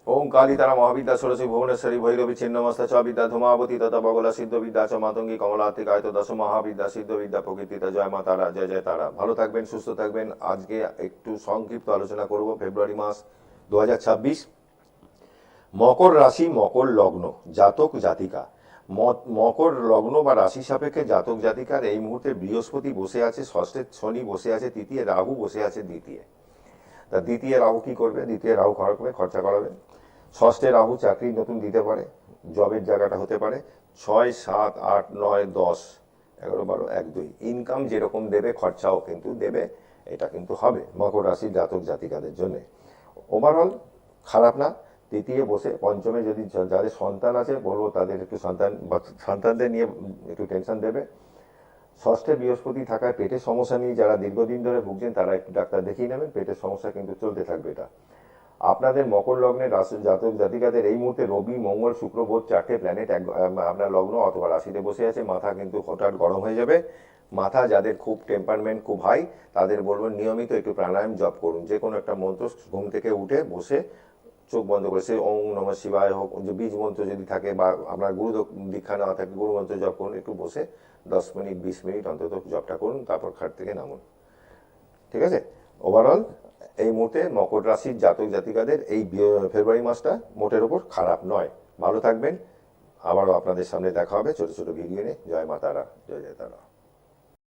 ওম কালী তারা মহাবিদ্যা ষোড়শী ভুবনেশ্বরী ভৈরবী ছিন্নমস্তা চ বিদ্যা ধূমাবতী তথা বগলা সিদ্ধ বিদ্যা চ মাতঙ্গী কমলাত্মিকায়ত দশ মহাবিদ্যা সিদ্ধ বিদ্যা প্রকৃতিতা জয় মা তারা, জয় জয় তারা। ভালো থাকবেন, সুস্থ থাকবেন। আজকে একটু সংক্ষিপ্ত আলোচনা করব ফেব্রুয়ারি মাস 2026, মকর রাশি মকর লগ্ন জাতক জাতিকা। মকর লগ্ন বা রাশি সাপেক্ষে জাতক জাতিকার এই মুহূর্তে বৃহস্পতি বসে আছে ষষ্ঠে, শনি বসে আছে তৃতীয়, রাহু বসে আছে দ্বিতীয়। তা দ্বিতীয় রাহু কি করবে? দ্বিতীয় রাহু খরচা করাবে। ষষ্ঠে রাহু চাকরি নতুন দিতে পারে, জবের জায়গাটা হতে পারে। 6, 7, 8, 9, 10, 11, 12, 1, 2 ইনকাম যেরকম দেবে খরচাও কিন্তু দেবে, এটা কিন্তু হবে মকর রাশির জাতক জাতিকাদের জন্য। ওভারঅল খারাপ না। তৃতীয় বসে পঞ্চমে, যদি যাদের সন্তান আছে বলবো তাদের একটু সন্তানদের নিয়ে একটু টেনশন দেবে। ষষ্ঠে বৃহস্পতি থাকায় পেটের সমস্যা নিয়ে যারা দীর্ঘদিন ধরে ভুগছেন তারা একটু ডাক্তার দেখিয়ে নেবেন, পেটের সমস্যা কিন্তু চলতে থাকবে। এটা আপনাদের মকর লগ্নের রাশি জাতক জাতিকাদের এই মুহূর্তে রবি মঙ্গল শুক্র বোধ চারটে প্ল্যানেট আপনার লগ্ন অথবা রাশিতে বসে আছে। মাথা কিন্তু হঠাৎ গরম হয়ে যাবে। মাথা যাদের খুব টেম্পারমেন্ট খুব হাই তাদের বলবো নিয়মিত একটু প্রাণায়াম জপ করুন। যে কোনো একটা মন্ত্র ঘুম থেকে উঠে বসে চোখ বন্ধ করে, সে ওম নমঃ শিবায় হোক, যে বীজ মন্ত্র যদি থাকে বা আপনার গুরু দীক্ষা নেওয়া থাকে গুরু মন্ত্র জপ করুন। একটু বসে 10 মিনিট 20 মিনিট অন্তত জপটা করুন, তারপর খাট থেকে নামুন। ঠিক আছে? ওভারঅল এই মুহূর্তে মকর রাশির জাতক জাতিকাদের এই ফেব্রুয়ারি মাসটা মোটের ওপর খারাপ নয়। ভালো থাকবেন। আবারও আপনাদের সামনে দেখা হবে ছোট ছোট ভিডিও নিয়ে। জয় মা তারা, জয় জয় তারা।